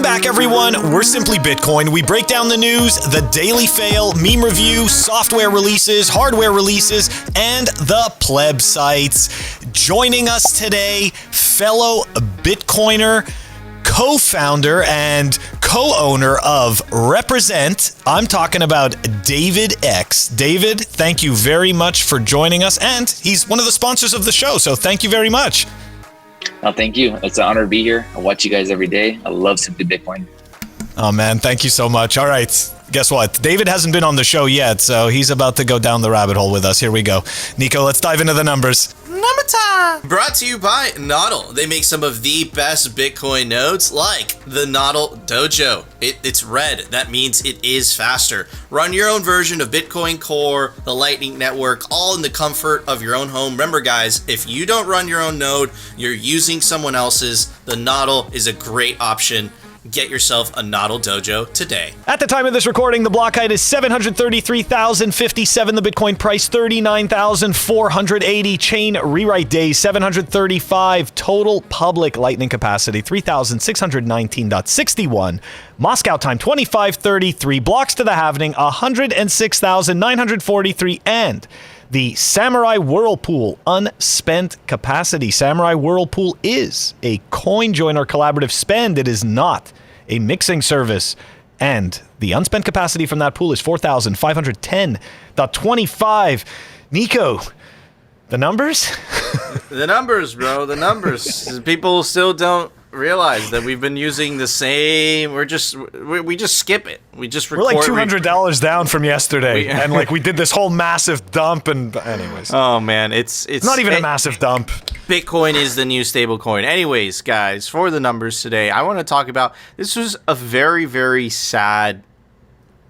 back, everyone. We're Simply Bitcoin. We break down the news, the daily fail, meme review, software releases, hardware releases, and the Plebsites. Joining us today, fellow Bitcoiner, co-founder and co-owner of Represent. I'm talking about David X. David, thank you very much for joining us, and he's one of the sponsors of the show, so thank you very much. Oh, thank you. It's an honor to be here. I watch you guys every day. I love Simply Bitcoin. Oh, man, thank you so much. All right, guess what? David hasn't been on the show yet, so he's about to go down the rabbit hole with us. Here we go. Nico, let's dive into the numbers. Number time! Brought to you by Nodl. They make some of the best Bitcoin nodes, like the Nodl Dojo. It's red. That means it is faster. Run your own version of Bitcoin Core, the Lightning Network, all in the comfort of your own home. Remember, guys, if you don't run your own node, you're using someone else's. The Nodl is a great option. Get yourself a Nodl Dojo today. At the time of this recording, the block height is 733,057. The Bitcoin price, 39,480. Chain rewrite days, 735. Total public Lightning capacity, 3,619.61. Moscow time, 2533. Blocks to the halving, 106,943. And the Samurai Whirlpool unspent capacity. Samurai Whirlpool is a coin joiner collaborative spend. It is not a mixing service. And the unspent capacity from that pool is 4,510.25. Nico, the numbers? The numbers, bro. The numbers. People still don't realize that we've been using the same. We just skip it. We just record. We're like $200 down from yesterday, and like we did this whole massive dump. And anyways, oh man, it's not even a massive dump. Bitcoin is the new stable coin. Anyways, guys, for the numbers today, I want to talk about. This was a very, very sad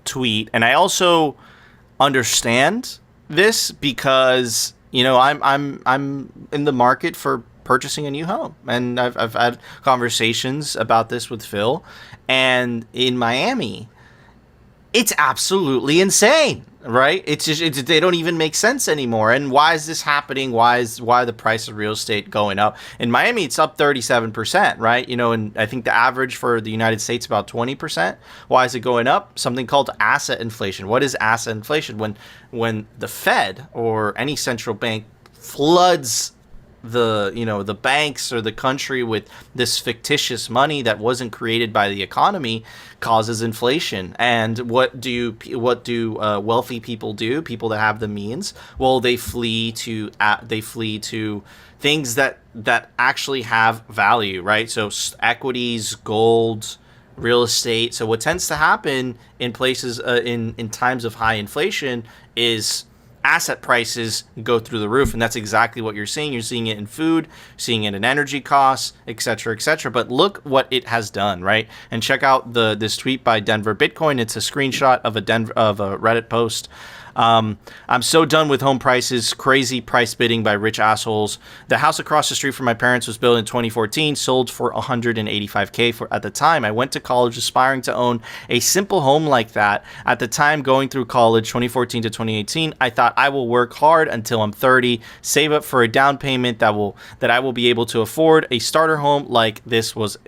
tweet, and I also understand this because I'm in the market for purchasing a new home, and I've had conversations about this with Phil, and in Miami it's absolutely insane, right? It's just they don't even make sense anymore. And why is this happening? Why the price of real estate going up? In Miami it's up 37%, right? And I think the average for the United States about 20%. Why is it going up? Something called asset inflation. What is asset inflation? When the Fed or any central bank floods the banks or the country with this fictitious money that wasn't created by the economy, causes inflation. And what do wealthy people do? People that have the means, well, they flee to things that actually have value, right? So equities, gold, real estate. So what tends to happen in places in times of high inflation is asset prices go through the roof, and that's exactly what you're seeing. You're seeing it in food, seeing it in energy costs, etc., etc. But look what it has done, right? And check out this tweet by Denver Bitcoin. It's a screenshot of a Reddit post. I'm so done with home prices, crazy price bidding by rich assholes. The house across the street from my parents was built in 2014, sold for $185K at the time. I went to college aspiring to own a simple home like that. At the time going through college, 2014 to 2018, I thought I will work hard until I'm 30, save up for a down payment that I will be able to afford a starter home like this with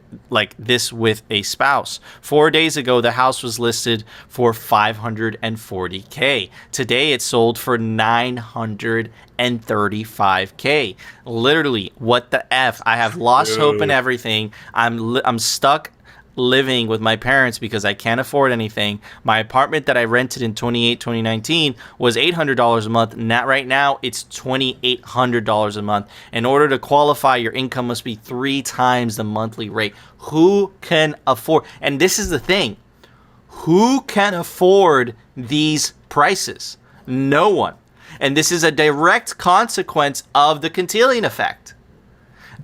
a spouse. 4 days ago, the house was listed for $540K. Today, it's sold for $935K. Literally, what the F? I have lost hope in everything. I'm stuck living with my parents because I can't afford anything. My apartment that I rented in 2019 was $800 a month. Right now, it's $2,800 a month. In order to qualify, your income must be 3 times the monthly rate. Who can afford? And this is the thing. Who can afford these prices? No one. And this is a direct consequence of the Cantillon effect.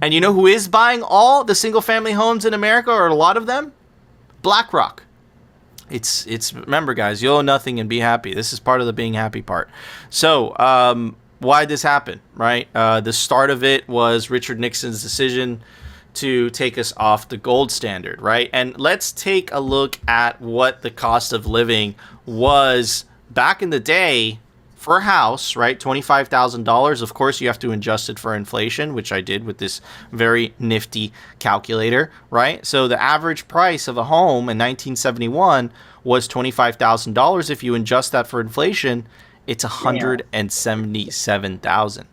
And you know who is buying all the single-family homes in America, or a lot of them? BlackRock. It's remember, guys, you owe nothing and be happy. This is part of the being happy part. So, why did this happen, right? The start of it was Richard Nixon's decision to take us off the gold standard, right? And let's take a look at what the cost of living was back in the day for a house, right, $25,000, of course you have to adjust it for inflation, which I did with this very nifty calculator, right? So the average price of a home in 1971 was $25,000. If you adjust that for inflation, it's $177,000.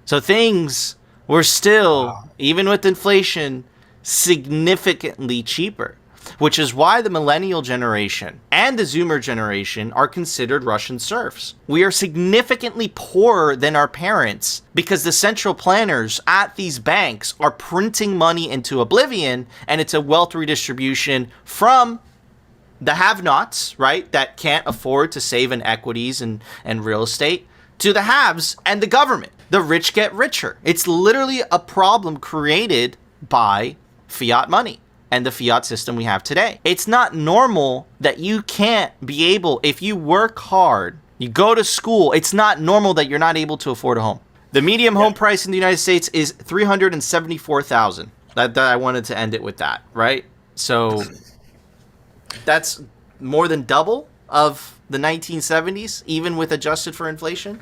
So things were still, even with inflation, significantly cheaper, which is why the millennial generation and the Zoomer generation are considered Russian serfs. We are significantly poorer than our parents because the central planners at these banks are printing money into oblivion, and it's a wealth redistribution from the have-nots, right, that can't afford to save in equities and real estate, to the haves and the government. The rich get richer. It's literally a problem created by fiat money and the fiat system we have today. It's not normal that you can't be able, if you work hard, you go to school, it's not normal that you're not able to afford a home. The median home price in the United States is $374,000. That I wanted to end it with that, right? So that's more than double of the 1970s, even with adjusted for inflation.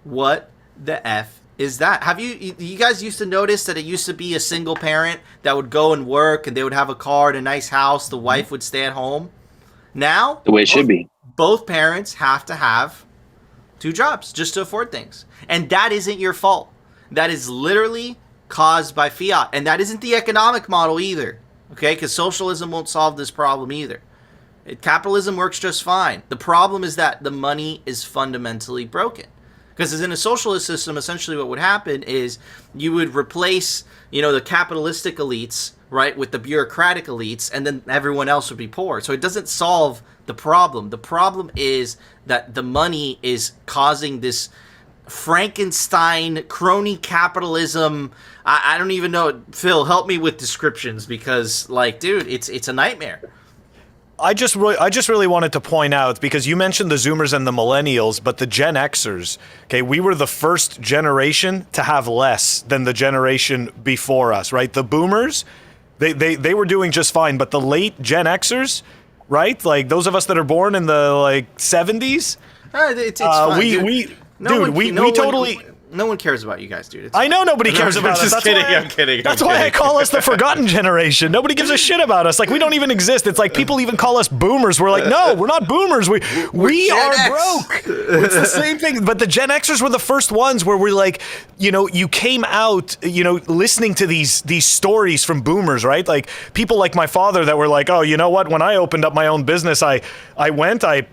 What the F is that? Have you guys used to notice that it used to be a single parent that would go and work and they would have a car and a nice house, the wife would stay at home? Now, the way it should be. Both parents have to have two jobs just to afford things. And that isn't your fault. That is literally caused by fiat. And that isn't the economic model either. Okay? Because socialism won't solve this problem either. Capitalism works just fine. The problem is that the money is fundamentally broken. Because in a socialist system, essentially what would happen is you would replace, the capitalistic elites, right, with the bureaucratic elites, and then everyone else would be poor. So it doesn't solve the problem. The problem is that the money is causing this Frankenstein crony capitalism. I don't even know. Phil, help me with descriptions because, dude, it's a nightmare. I just really wanted to point out, because you mentioned the Zoomers and the Millennials, but the Gen Xers, okay, we were the first generation to have less than the generation before us, right? The Boomers, they were doing just fine, but the late Gen Xers, right? Like those of us that are born in the 70s, it's fine. No one cares about you guys, dude. I know nobody cares about us. I'm kidding. That's why I call us the forgotten generation. Nobody gives a shit about us. We don't even exist. It's like people even call us boomers. We're like, no, we're not boomers. We are broke. It's the same thing. But the Gen Xers were the first ones where we're like, you came out, listening to these stories from boomers, right? Like people like my father that were like, oh, you know what? When I opened up my own business, I got a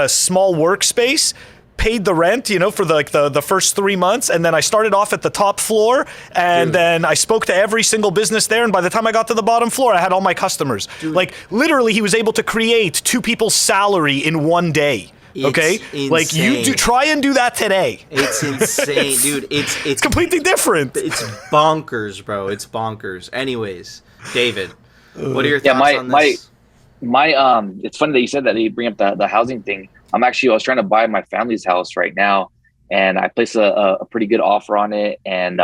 small workspace, paid the rent, for the first 3 months, and then I started off at the top floor, and then I spoke to every single business there, and by the time I got to the bottom floor, I had all my customers. Dude. Literally, he was able to create 2 people's salary in 1 day. Okay? It's insane. Try and do that today. It's insane, dude. It's completely different. It's bonkers, bro. It's bonkers. Anyways, David, what are your thoughts on this? It's funny that you said that you bring up the housing thing. I was trying to buy my family's house right now, and I placed a pretty good offer on it. And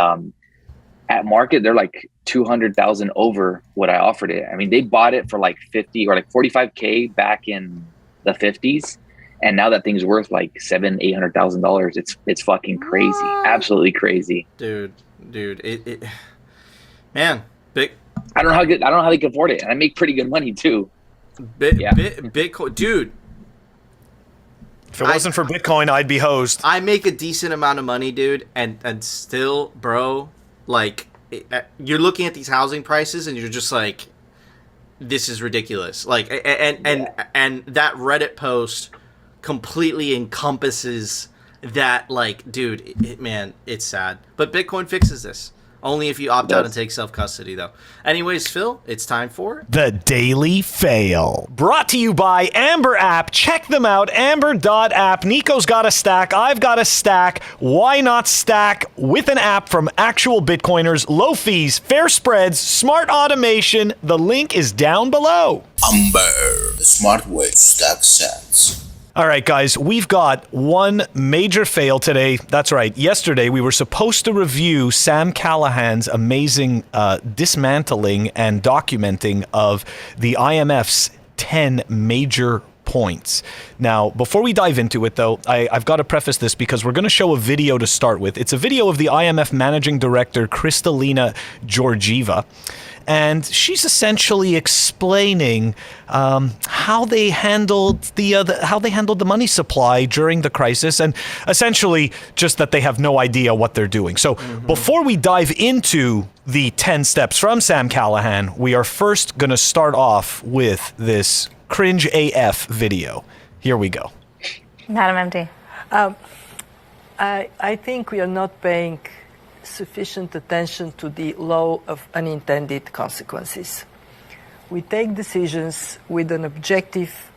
at market, they're like 200,000 over what I offered it. I mean, they bought it for 50 or 45K back in the 50s, and now that thing's worth $700,000-800,000. It's fucking crazy, absolutely crazy, dude. It man, big. I don't know how they can afford it, and I make pretty good money too. Bitcoin, dude. If it wasn't for Bitcoin, I'd be hosed. I make a decent amount of money, dude, and still, bro, you're looking at these housing prices and you're just like, this is ridiculous. And that Reddit post completely encompasses that, dude, it's sad. But Bitcoin fixes this. Only if you opt out and take self-custody, though. Anyways, Phil, it's time for The Daily Fail. Brought to you by Amber App. Check them out, amber.app. Nico's got a stack. I've got a stack. Why not stack with an app from actual Bitcoiners? Low fees, fair spreads, smart automation. The link is down below. Amber, the smart way to stack sats. All right, guys, we've got one major fail today. That's right. Yesterday, we were supposed to review Sam Callahan's amazing dismantling and documenting of the IMF's 10 major points. Now, before we dive into it, though, I've got to preface this because we're going to show a video to start with. It's a video of the IMF Managing Director, Kristalina Georgieva, and she's essentially explaining how they handled the money supply during the crisis, and essentially just that they have no idea what they're doing. So before we dive into the 10 steps from Sam Callahan, we are first going to start off with this cringe AF video. Here we go. Madam MD. I think we are not paying sufficient attention to the law of unintended consequences. We take decisions with an objective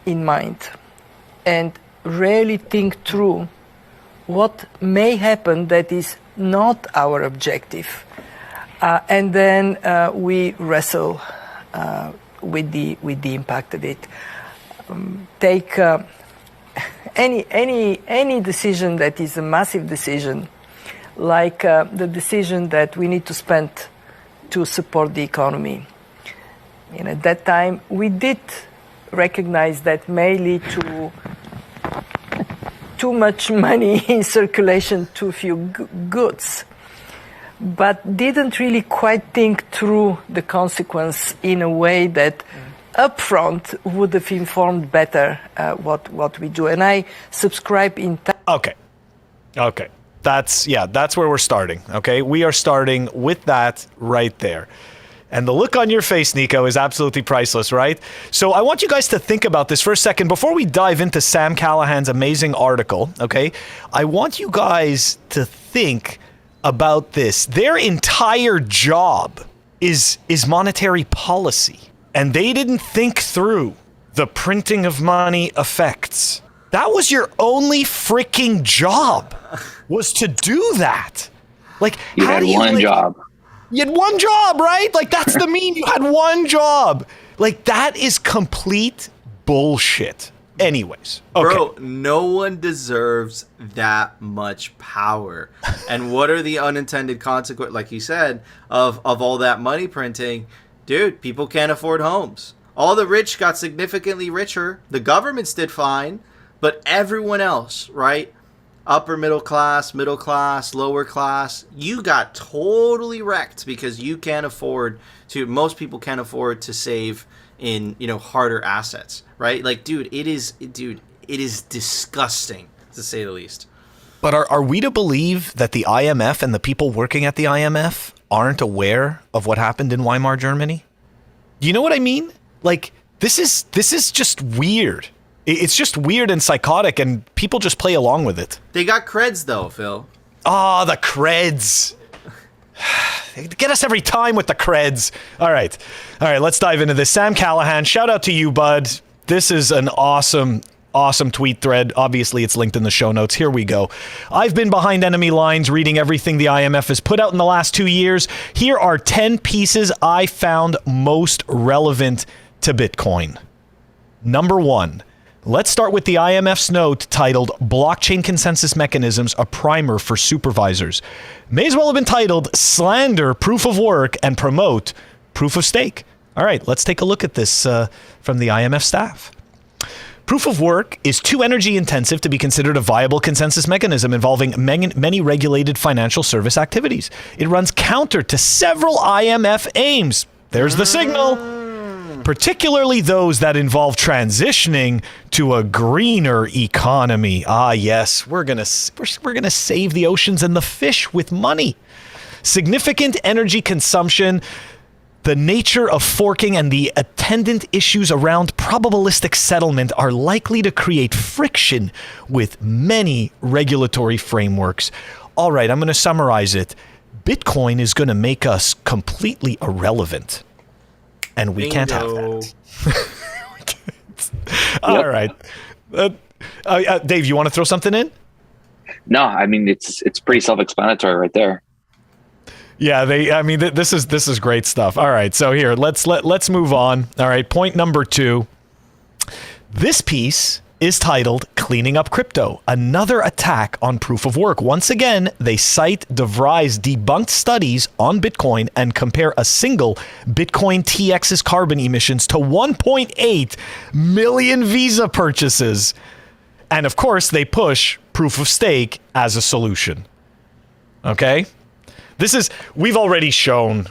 in mind and rarely think through what may happen that is not our objective. And then we wrestle with the impact of it. Take any decision that is a massive decision, like the decision that we need to spend to support the economy. And at that time, we did recognize that may lead to too much money in circulation, too few goods, but didn't really quite think through the consequence in a way that upfront would have informed better what we do. And I subscribe in Okay. That's where we're starting. Okay. We are starting with that right there. And the look on your face, Nico, is absolutely priceless, right? So I want you guys to think about this for a second before we dive into Sam Callahan's amazing article, okay? I want you guys to think about this. Their entire job is monetary policy. And they didn't think through the printing of money effects. That was your only freaking job, was to do that. Like, You had one job. You had one job, right? Like, that's the meme. You had one job. Like, that is complete bullshit. Anyways. Okay. Bro, no one deserves that much power. And what are the unintended consequences, like you said, of all that money printing? Dude, people can't afford homes. All the rich got significantly richer. The governments did fine. But everyone else, right? Upper middle class, lower class, you got totally wrecked because you can't afford to, most people can't afford to save in, harder assets, right? Like, it is disgusting, to say the least. But are we to believe that the IMF and the people working at the IMF aren't aware of what happened in Weimar Germany? You know what I mean? Like, this is just weird. It's just weird and psychotic, and people just play along with it. They got creds, though, Phil. Ah, the creds. They get us every time with the creds. All right, let's dive into this. Sam Callahan, shout out to you, bud. This is an awesome tweet thread. Obviously, it's linked in the show notes. Here we go. I've been behind enemy lines reading everything the IMF has put out in the last 2 years. Here are 10 pieces I found most relevant to Bitcoin. Number 1. Let's start with the IMF's note titled Blockchain Consensus Mechanisms, a Primer for Supervisors. May as well have been titled Slander Proof of Work and Promote Proof of Stake. All right, let's take a look at this from the IMF staff. Proof of work is too energy intensive to be considered a viable consensus mechanism involving many regulated financial service activities. It runs counter to several IMF aims. There's the signal. Particularly those that involve transitioning to a greener economy. Ah, yes, we're gonna save the oceans and the fish with money. Significant energy consumption, the nature of forking, and the attendant issues around probabilistic settlement are likely to create friction with many regulatory frameworks. All right, I'm going to summarize it. Bitcoin is going to make us completely irrelevant. And we can't have that. All right. Dave, you want to throw something in? No, I mean, it's pretty self-explanatory right there. Yeah, this is great stuff. All right, so here, let's move on. All right, point number 2. This piece is titled Cleaning Up Crypto, Another Attack on Proof of Work. Once again, they cite DeVry's debunked studies on Bitcoin and compare a single Bitcoin TX's carbon emissions to 1.8 million Visa purchases. And of course, they push proof of stake as a solution. Okay? We've already shown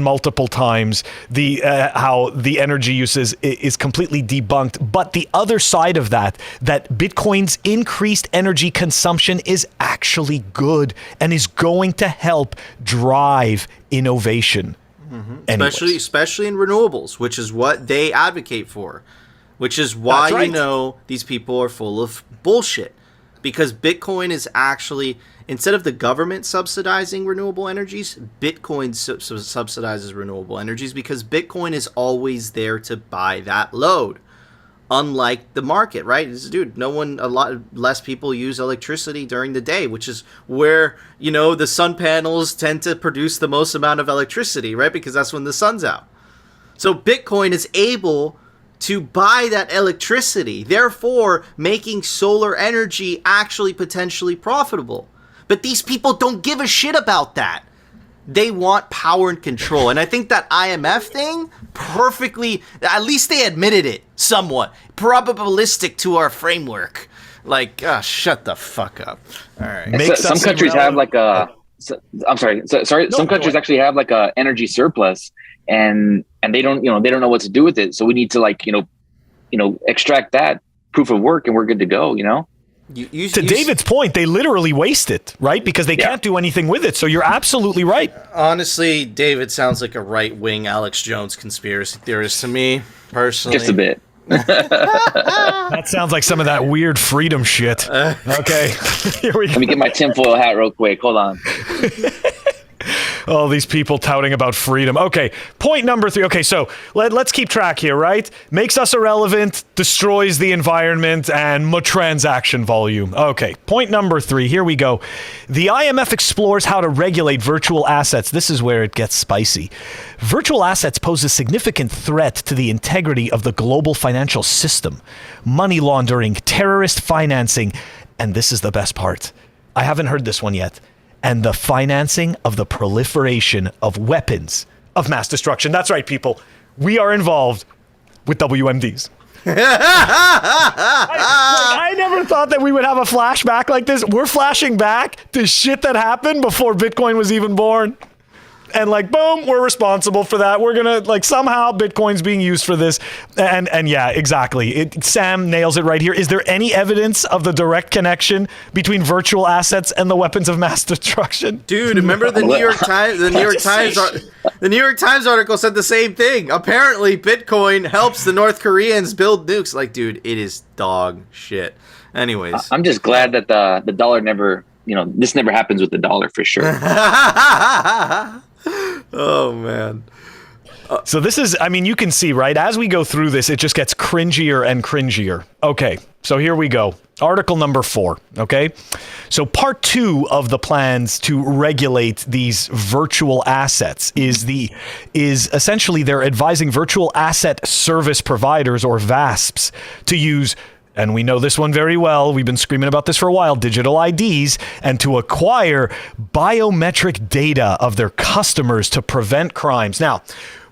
multiple times how the energy use is completely debunked. But the other side of that Bitcoin's increased energy consumption is actually good and is going to help drive innovation. Mm-hmm. Especially in renewables, which is what they advocate for, which is why you know these people are full of bullshit. Because Bitcoin is actually, instead of the government subsidizing renewable energies, Bitcoin subsidizes renewable energies because Bitcoin is always there to buy that load. Unlike the market, right? Dude, a lot less people use electricity during the day, which is where, the sun panels tend to produce the most amount of electricity, right? Because that's when the sun's out. So Bitcoin is able to buy that electricity, therefore making solar energy actually potentially profitable. But these people don't give a shit about that. They want power and control. And I think that IMF thing perfectly, at least they admitted it somewhat, probabilistic to our framework. Like, shut the fuck up. All right. Some countries have like some countries actually have like a energy surplus, and they don't know what to do with it. So we need to extract that proof of work, and we're good to go. To David's point, they literally waste it, right? Because they can't do anything with it. So you're absolutely right. Honestly, David sounds like a right-wing Alex Jones conspiracy theorist to me, personally. Just a bit. That sounds like some of that weird freedom shit. Okay. Here we go. Let me get my tinfoil hat real quick. Hold on. All these people touting about freedom. Okay, point number 3. Okay, so let's keep track here, right? Makes us irrelevant, destroys the environment, and transaction volume. Okay, point number 3. Here we go. The IMF explores how to regulate virtual assets. This is where it gets spicy. Virtual assets pose a significant threat to the integrity of the global financial system. Money laundering, terrorist financing, and this is the best part. I haven't heard this one yet. And the financing of the proliferation of weapons of mass destruction. That's right, people. We are involved with WMDs. I never thought that we would have a flashback like this. We're flashing back to shit that happened before Bitcoin was even born. And boom, we're responsible for that. We're going to somehow Bitcoin's being used for this. And yeah, exactly. Sam nails it right here. Is there any evidence of the direct connection between virtual assets and the weapons of mass destruction? Dude, remember the New York Times, the New York Times article said the same thing. Apparently Bitcoin helps the North Koreans build nukes. Dude, it is dog shit. Anyways, I'm just glad that the dollar never, this never happens with the dollar for sure. Oh, man. So this is, you can see, right? As we go through this, it just gets cringier and cringier. Okay, so here we go. Article number 4, okay? So part 2 of the plans to regulate these virtual assets is essentially they're advising virtual asset service providers, or VASPs, to use, and we know this one very well, we've been screaming about this for a while, digital IDs, and to acquire biometric data of their customers to prevent crimes. Now,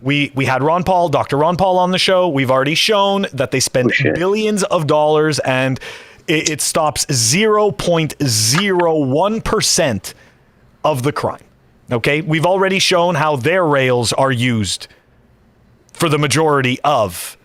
we had Dr. Ron Paul on the show. We've already shown that they spend billions of dollars, and it stops 0.01% of the crime. Okay? We've already shown how their rails are used for the majority of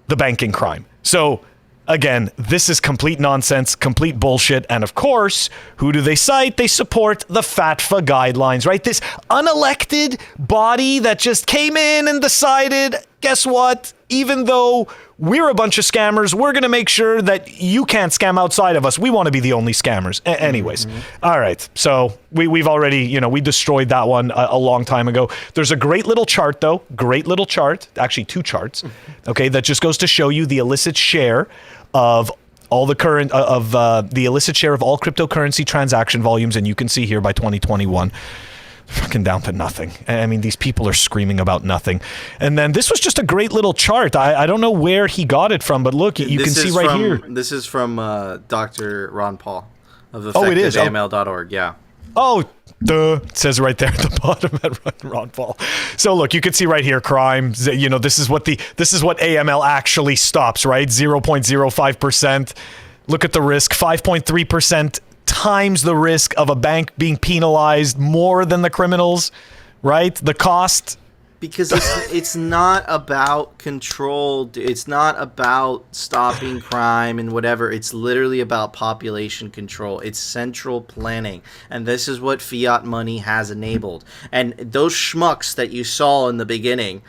the banking crime. So, again, this is complete nonsense, complete bullshit. And of course, who do they cite? They support the FATFA guidelines, right? This unelected body that just came in and decided, guess what? Even though we're a bunch of scammers, we're going to make sure that you can't scam outside of us. We want to be the only scammers. Anyways. All right. So we've already, we destroyed that one a long time ago. There's a great little chart, though. Great little chart. Actually, 2 charts. Okay. That just goes to show you the illicit share of all the current the illicit share of all cryptocurrency transaction volumes. And you can see here by 2021. fucking down to nothing. I mean, these people are screaming about nothing. And then this was just a great little chart. I don't know where he got it from, but look, you can see right here. This is from Dr. Ron Paul of effectiveaml.org. Yeah. Oh, duh. It says right there at the bottom at Ron Paul. So look, you can see right here, crime. You know, this is what AML actually stops, right? 0.05%. Look at the risk, 5.3% times the risk of a bank being penalized more than the criminals, right? The cost. Because it's not about control. It's not about stopping crime and whatever. It's literally about population control. It's central planning. And this is what fiat money has enabled. And those schmucks that you saw in the beginning,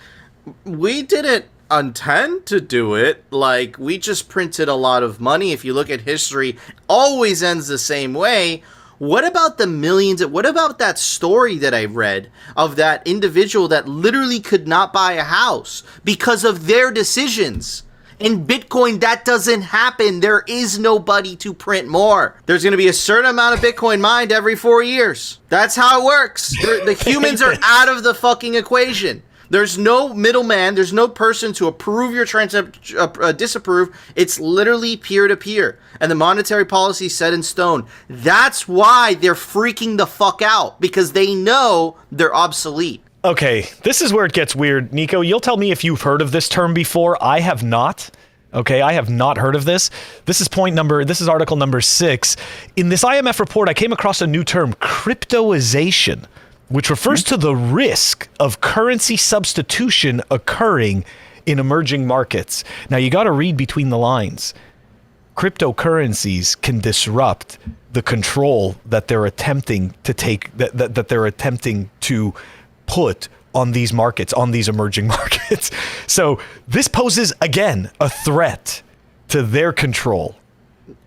we didn't intend to do it. Like, we just printed a lot of money. If you look at history, always ends the same way. What about the millions? What about that story that I read of that individual that literally could not buy a house because of their decisions? In Bitcoin, that doesn't happen. There is nobody to print more. There's going to be a certain amount of Bitcoin mined every 4 years. That's how it works. The humans are out of the fucking equation. There's no middleman. There's no person to approve your disapprove. It's literally peer-to-peer. And the monetary policy set in stone. That's why they're freaking the fuck out. Because they know they're obsolete. Okay, this is where it gets weird. Nico, you'll tell me if you've heard of this term before. I have not. Okay, I have not heard of this. This is article number 6. In this IMF report, I came across a new term, cryptoization, which refers to the risk of currency substitution occurring in emerging markets. Now, you got to read between the lines. Cryptocurrencies can disrupt the control that they're attempting to take, that they're attempting to put on these markets, on these emerging markets. So this poses, again, a threat to their control.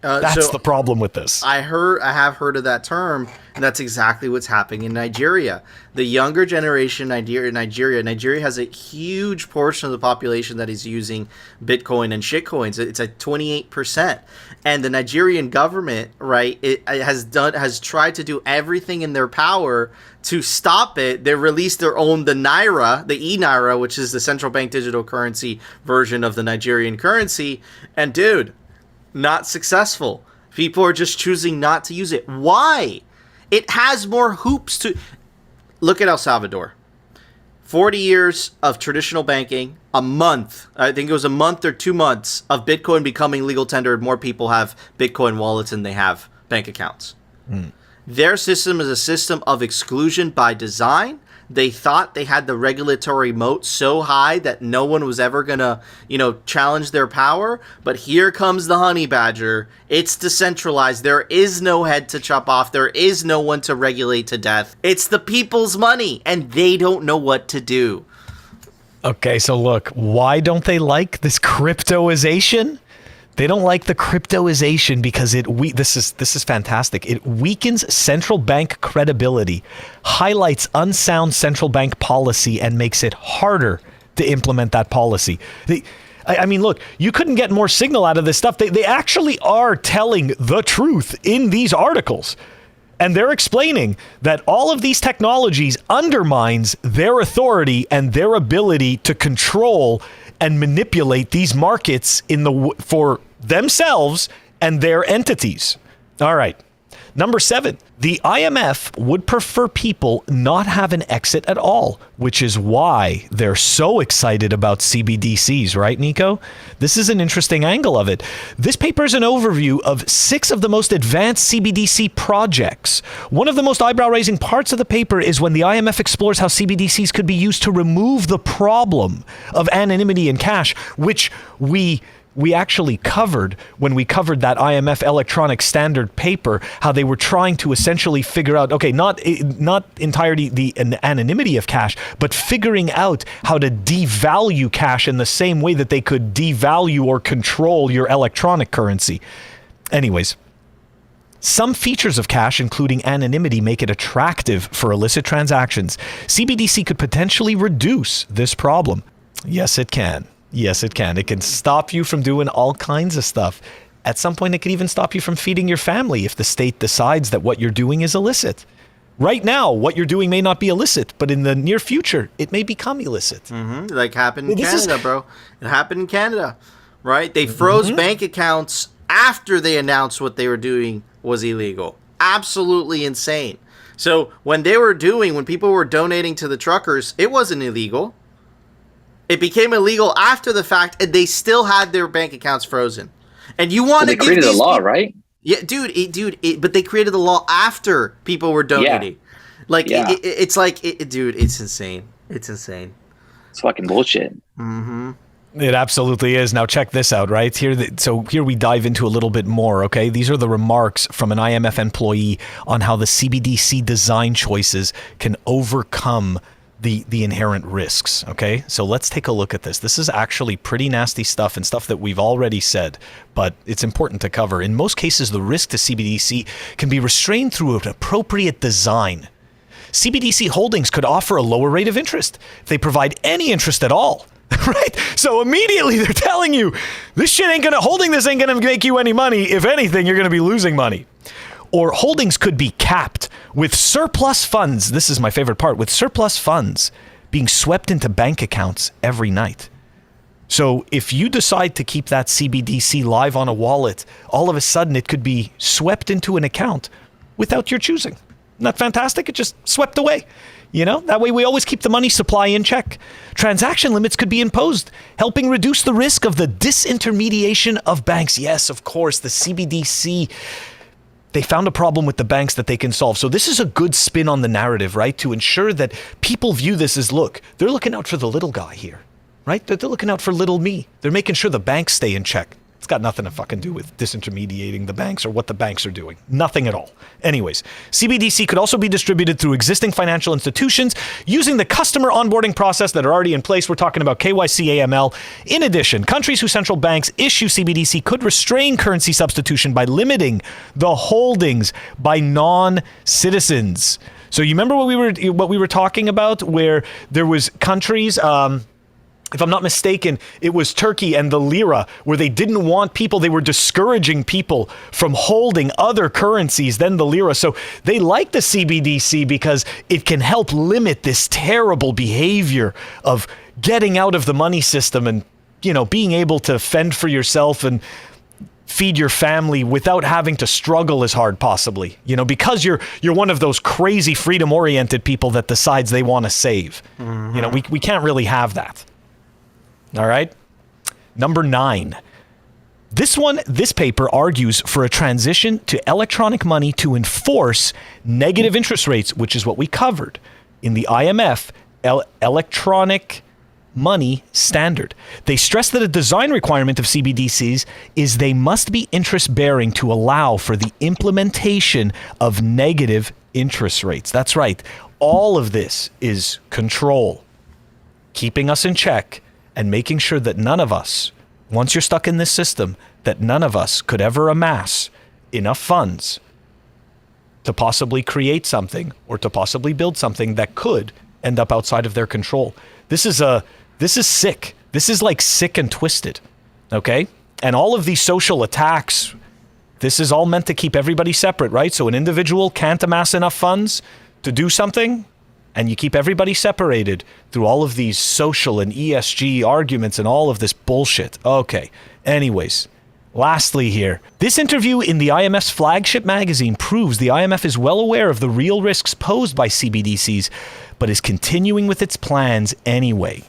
That's the problem with this. I have heard of that term, and that's exactly what's happening in Nigeria. The younger generation, Nigeria has a huge portion of the population that is using Bitcoin and shitcoins. It's at 28%, and the Nigerian government, right, it has tried to do everything in their power to stop it. They released their own the Naira, the e-Naira, which is the central bank digital currency version of the Nigerian currency, and dude, not successful. People are just choosing not to use it. Why? It has more hoops to... Look at El Salvador. 40 years of traditional banking, a month, I think it was a month or 2 months of Bitcoin becoming legal tender, and more people have Bitcoin wallets than they have bank accounts. Their system is a system of exclusion by design. They thought they had the regulatory moat so high that no one was ever going to, challenge their power. But here comes the honey badger. It's decentralized. There is no head to chop off. There is no one to regulate to death. It's the people's money, and they don't know what to do. Okay, so look, why don't they like this cryptoization? They don't like the cryptoization because this is fantastic. It weakens central bank credibility, highlights unsound central bank policy, and makes it harder to implement that policy. I mean, look, you couldn't get more signal out of this stuff. They actually are telling the truth in these articles. And they're explaining that all of these technologies undermines their authority and their ability to control and manipulate these markets for themselves and their entities. All right. Number 7, the IMF would prefer people not have an exit at all, which is why they're so excited about CBDCs, right, Nico? This is an interesting angle of it. This paper is an overview of 6 of the most advanced CBDC projects. One of the most eyebrow-raising parts of the paper is when the IMF explores how CBDCs could be used to remove the problem of anonymity in cash, which we actually covered when we covered that IMF electronic standard paper, how they were trying to essentially figure out, okay, not entirely the anonymity of cash, but figuring out how to devalue cash in the same way that they could devalue or control your electronic currency. Anyways, some features of cash, including anonymity, make it attractive for illicit transactions. CBDC could potentially reduce this problem. Yes, it can. Yes, it can. It can stop you from doing all kinds of stuff. At some point, it could even stop you from feeding your family if the state decides that what you're doing is illicit. Right now, what you're doing may not be illicit, but in the near future, it may become illicit. Mm-hmm. Like happened in Canada, bro. It happened in Canada, right? They froze bank accounts after they announced what they were doing was illegal. Absolutely insane. So when people were donating to the truckers, it wasn't illegal. It became illegal after the fact, and they still had their bank accounts frozen. And you want to give created these a law, people, right? Yeah, but they created the law after people were donating. Yeah. Like, Yeah. it's like, dude, it's insane. It's insane. It's fucking bullshit. Mm-hmm. It absolutely is. Now check this out, right? Here we dive into a little bit more, okay? These are the remarks from an IMF employee on how the CBDC design choices can overcome the inherent risks, okay? So let's take a look at this. This is actually pretty nasty stuff and stuff that we've already said, but it's important to cover. In most cases, the risk to CBDC can be restrained through an appropriate design. CBDC holdings could offer a lower rate of interest if they provide any interest at all. Right? So immediately they're telling you, holding this ain't gonna make you any money. If anything, you're gonna be losing money. Or holdings could be capped with surplus funds. This is my favorite part, with surplus funds being swept into bank accounts every night. So if you decide to keep that CBDC live on a wallet, all of a sudden it could be swept into an account without your choosing. Isn't that fantastic? It just swept away. That way we always keep the money supply in check. Transaction limits could be imposed, helping reduce the risk of the disintermediation of banks. Yes, of course, the CBDC, they found a problem with the banks that they can solve. So this is a good spin on the narrative, right? To ensure that people view this as, look, they're looking out for the little guy here, right? They're looking out for little me. They're making sure the banks stay in check. It's got nothing to fucking do with disintermediating the banks or what the banks are doing. Nothing at all. Anyways, CBDC could also be distributed through existing financial institutions using the customer onboarding process that are already in place. We're talking about KYC, AML. In addition, countries whose central banks issue CBDC could restrain currency substitution by limiting the holdings by non-citizens. So you remember what we were talking about, where there was countries, if I'm not mistaken, it was Turkey and the lira, where they didn't want people, they were discouraging people from holding other currencies than the lira. So they like the CBDC because it can help limit this terrible behavior of getting out of the money system and, being able to fend for yourself and feed your family without having to struggle as hard possibly, because you're one of those crazy freedom-oriented people that decides they want to save. Mm-hmm. We can't really have that. All right. Number 9. This paper argues for a transition to electronic money to enforce negative interest rates, which is what we covered in the IMF electronic money standard. They stress that a design requirement of CBDCs is they must be interest bearing to allow for the implementation of negative interest rates. That's right. All of this is control, keeping us in check, and making sure that none of us, once you're stuck in this system, that none of us could ever amass enough funds to possibly create something or to possibly build something that could end up outside of their control. This is sick. This is like sick and twisted. Okay? And all of these social attacks, this is all meant to keep everybody separate, right? So an individual can't amass enough funds to do something, and you keep everybody separated through all of these social and ESG arguments and all of this bullshit. Okay. Anyways, lastly here, this interview in the IMF's flagship magazine proves the IMF is well aware of the real risks posed by CBDCs, but is continuing with its plans anyway.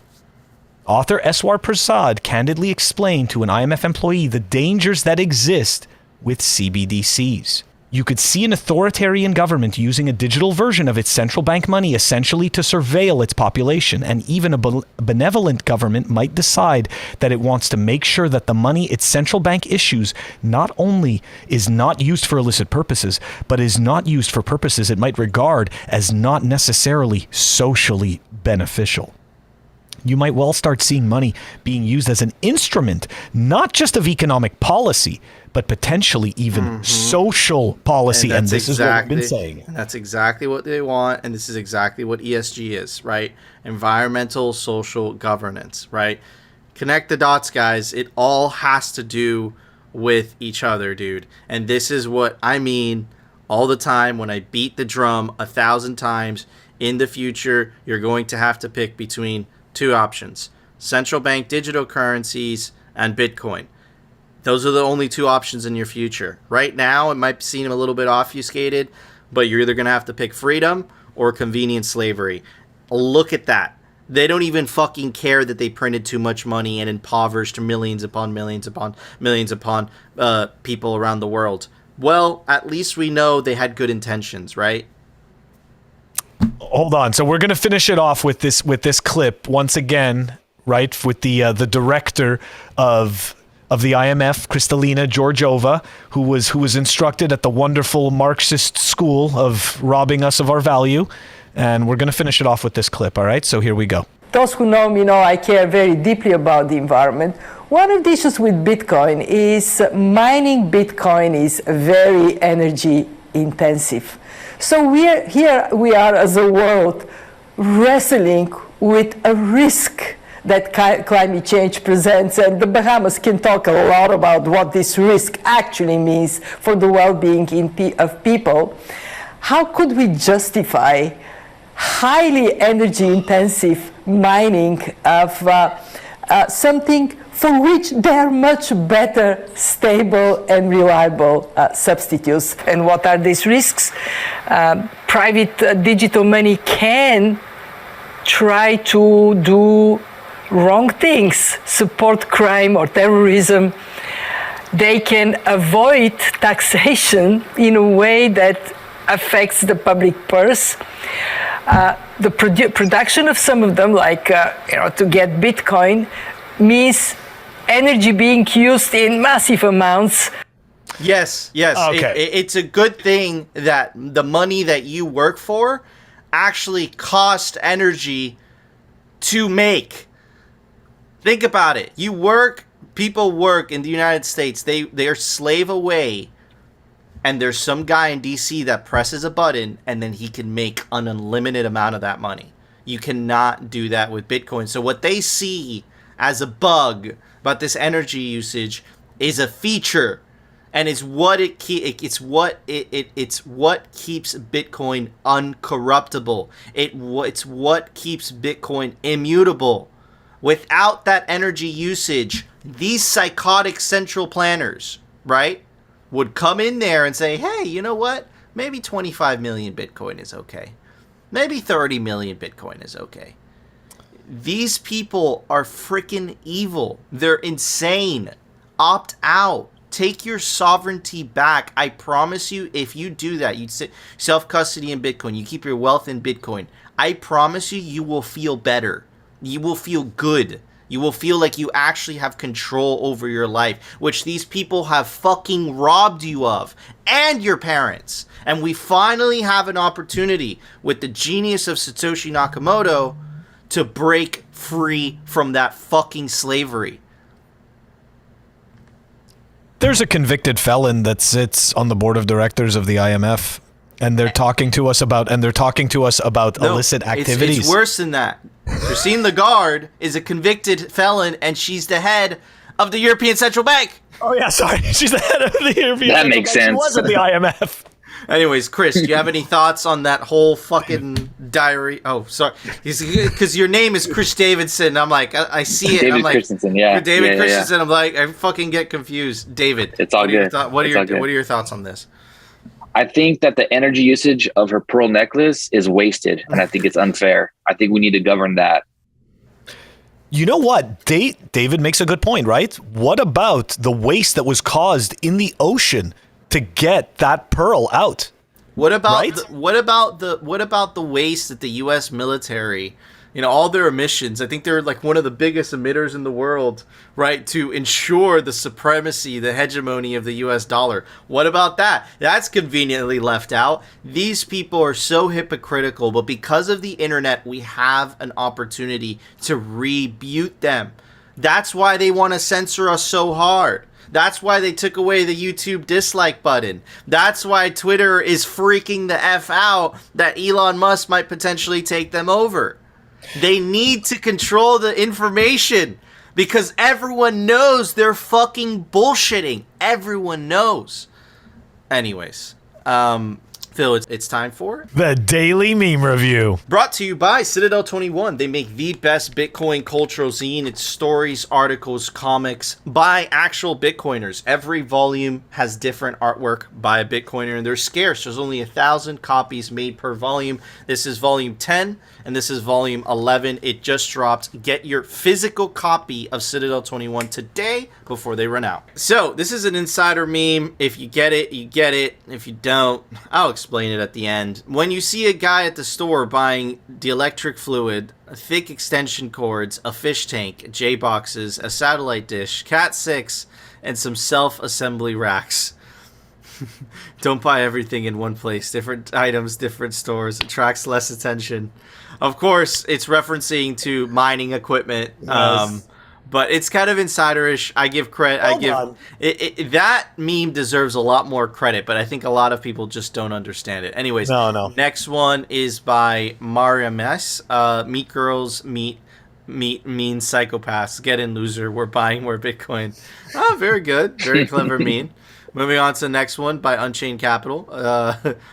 Author Eswar Prasad candidly explained to an IMF employee the dangers that exist with CBDCs. You could see an authoritarian government using a digital version of its central bank money essentially to surveil its population, and even a benevolent government might decide that it wants to make sure that the money its central bank issues not only is not used for illicit purposes, but is not used for purposes it might regard as not necessarily socially beneficial. You might well start seeing money being used as an instrument, not just of economic policy, but potentially even social policy. And this is what we've been saying. And that's exactly what they want. And this is exactly what ESG is, right? Environmental, social governance, right? Connect the dots, guys. It all has to do with each other, dude. And this is what I mean all the time when I beat the drum 1,000 times. In the future, you're going to have to pick between two options: central bank digital currencies and Bitcoin. Those are the only two options in your future. Right now, it might seem a little bit obfuscated, but you're either going to have to pick freedom or convenient slavery. Look at that. They don't even fucking care that they printed too much money and impoverished millions upon millions upon millions upon people around the world. Well, at least we know they had good intentions, right? Hold on. So we're going to finish it off with this clip once again, right? With the director of the IMF, Kristalina Georgieva, who was instructed at the wonderful Marxist school of robbing us of our value. And we're going to finish it off with this clip, all right? So here we go. Those who know me know I care very deeply about the environment. One of the issues with Bitcoin is mining Bitcoin is very energy intensive. So we are as a world wrestling with a risk that climate change presents, and the Bahamas can talk a lot about what this risk actually means for the well-being of people. How could we justify highly energy-intensive mining of something for which there are much better, stable, and reliable substitutes? And what are these risks? Private digital money can try to do wrong things, support crime or terrorism. They can avoid taxation in a way that affects the public purse. The production of some of them, like to get Bitcoin, means energy being used in massive amounts. Yes. Okay. It's a good thing that the money that you work for actually cost energy to make. Think about it. People work in the United States. They are slave away. And there's some guy in DC that presses a button and then he can make an unlimited amount of that money. You cannot do that with Bitcoin. So what they see as a bug about this energy usage is a feature, and it's what keeps Bitcoin uncorruptible. It's what keeps Bitcoin immutable. Without that energy usage, these psychotic central planners, right, would come in there and say, hey, you know what? Maybe 25 million Bitcoin is okay. Maybe 30 million Bitcoin is okay. These people are freaking evil. They're insane. Opt out. Take your sovereignty back. I promise you, if you do that, you self-custody in Bitcoin, you keep your wealth in Bitcoin, I promise you, you will feel better. You will feel good. You will feel like you actually have control over your life, which these people have fucking robbed you of, and your parents. And we finally have an opportunity with the genius of Satoshi Nakamoto to break free from that fucking slavery. There's a convicted felon that sits on the board of directors of the IMF, and they're talking to us about illicit activities. It's worse than that. Christine Lagarde is a convicted felon, and she's the head of the European Central Bank. Oh yeah, sorry, she's the head of the European That Central makes Bank. sense. She was at the IMF. Anyways, Chris, do you have any thoughts on that whole fucking diary? Oh, sorry, because your name is Chris Davidson. I'm like, I see it. David I'm like, Christensen, yeah. David Yeah. Christensen. I'm like, I fucking get confused. David, It's all good. What are your thoughts on this? I think that the energy usage of her pearl necklace is wasted, and I think it's unfair. I think we need to govern that. You know what? David makes a good point, right? What about the waste that was caused in the ocean to get that pearl out? What about Right? what about the waste that the U.S. military, all their emissions? I think they're like one of the biggest emitters in the world, right? To ensure the supremacy, the hegemony of the U.S. dollar. What about that? That's conveniently left out. These people are so hypocritical, but because of the internet, we have an opportunity to rebuke them. That's why they want to censor us so hard. That's why they took away the YouTube dislike button. That's why Twitter is freaking the F out that Elon Musk might potentially take them over. They need to control the information because everyone knows they're fucking bullshitting. Everyone knows. Anyways, Phil, it's time for The Daily Meme Review. Brought to you by Citadel 21. They make the best Bitcoin cultural zine. It's stories, articles, comics by actual Bitcoiners. Every volume has different artwork by a Bitcoiner, and they're scarce. There's only 1,000 copies made per volume. This is volume 10, and this is volume 11. It just dropped. Get your physical copy of Citadel 21 today before they run out. So, this is an insider meme. If you get it, you get it. If you don't, I'll explain it at the end. When you see a guy at the store buying dielectric fluid, thick extension cords, a fish tank, J-boxes, a satellite dish, Cat 6, and some self-assembly racks. Don't buy everything in one place. Different items, different stores. Attracts less attention. Of course, it's referencing to mining equipment. Yes. But it's kind of insiderish. I give credit. That meme deserves a lot more credit, but I think a lot of people just don't understand it. Anyways, No. Next one is by Maria Mess. Meet girls, meet mean psychopaths. Get in, loser. We're buying more Bitcoin. Oh, very good. Very clever meme. Moving on to the next one by Unchained Capital.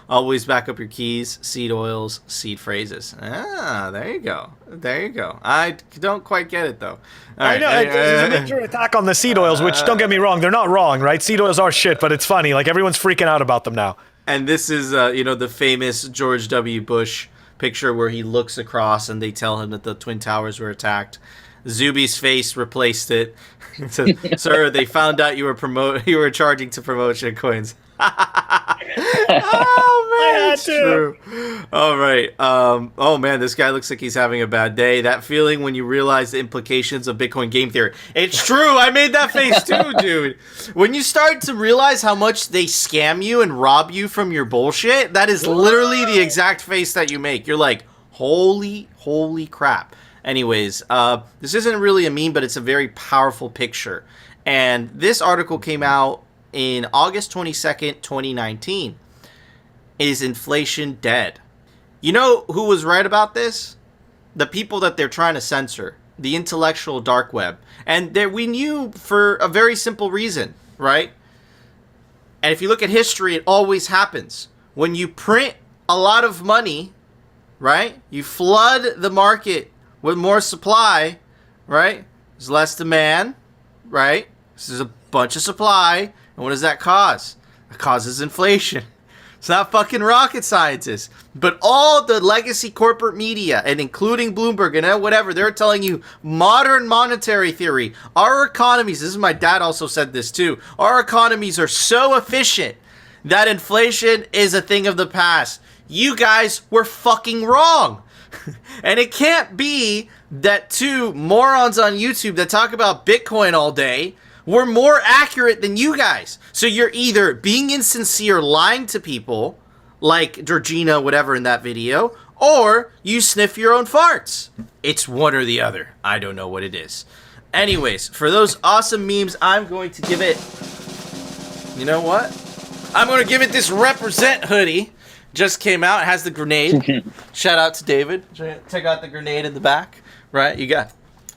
Always back up your keys, seed oils, seed phrases. Ah, there you go. There you go. I don't quite get it, though. I know. It's a major attack on the seed oils, which, don't get me wrong, they're not wrong, right? Seed oils are shit, but it's funny. Like, everyone's freaking out about them now. And this is, the famous George W. Bush picture where he looks across and they tell him that the Twin Towers were attacked. Zuby's face replaced it. Sir, they found out you were charging to promote shitcoins. Oh man, it's true. All right. Oh man, this guy looks like he's having a bad day. That feeling when you realize the implications of Bitcoin game theory. It's true. I made that face too, dude. When you start to realize how much they scam you and rob you from your bullshit, that is literally the exact face that you make. You're like, holy crap. Anyways, this isn't really a meme, but it's a very powerful picture. And this article came out in August 22nd, 2019. Is inflation dead? You know who was right about this? The people that they're trying to censor. The intellectual dark web. And we knew for a very simple reason, right? And if you look at history, it always happens. When you print a lot of money, right? You flood the market with more supply, right? There's less demand, right? This is a bunch of supply. And what does that cause? It causes inflation. It's not fucking rocket scientists. But all the legacy corporate media, and including Bloomberg and whatever, they're telling you modern monetary theory. Our economies, this is my dad also said this too, our economies are so efficient that inflation is a thing of the past. You guys were fucking wrong. And it can't be that two morons on YouTube that talk about Bitcoin all day were more accurate than you guys. So you're either being insincere, lying to people, like Georgina, whatever in that video, or you sniff your own farts. It's one or the other. I don't know what it is. Anyways, for those awesome memes, I'm going to give it... You know what? I'm going to give it this Represent hoodie. Just came out. It has the grenade. Shout out to David. Check out the grenade in the back. Right? You got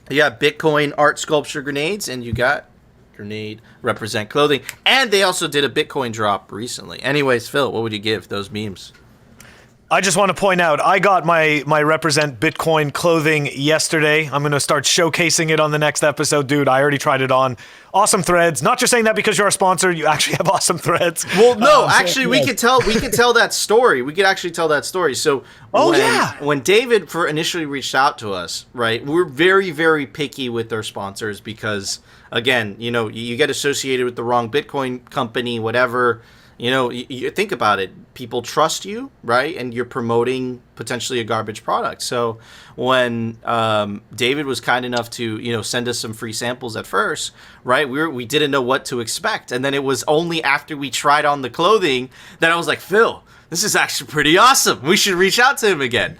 Bitcoin art sculpture grenades, and you got grenade Represent clothing. And they also did a Bitcoin drop recently. Anyways, Phil, what would you give those memes? I just want to point out, I got my Represent Bitcoin clothing yesterday. I'm going to start showcasing it on the next episode. Dude, I already tried it on. Awesome threads. Not just saying that because you're a sponsor. You actually have awesome threads. Well, no, actually, we could tell that story. We could actually tell that story. So, when David initially reached out to us, right, we're very, very picky with our sponsors because, again, you get associated with the wrong Bitcoin company, whatever. You think about it. People trust you, right? And you're promoting potentially a garbage product. So when David was kind enough to, send us some free samples at first, right? We didn't know what to expect. And then it was only after we tried on the clothing that I was like, Phil, this is actually pretty awesome. We should reach out to him again.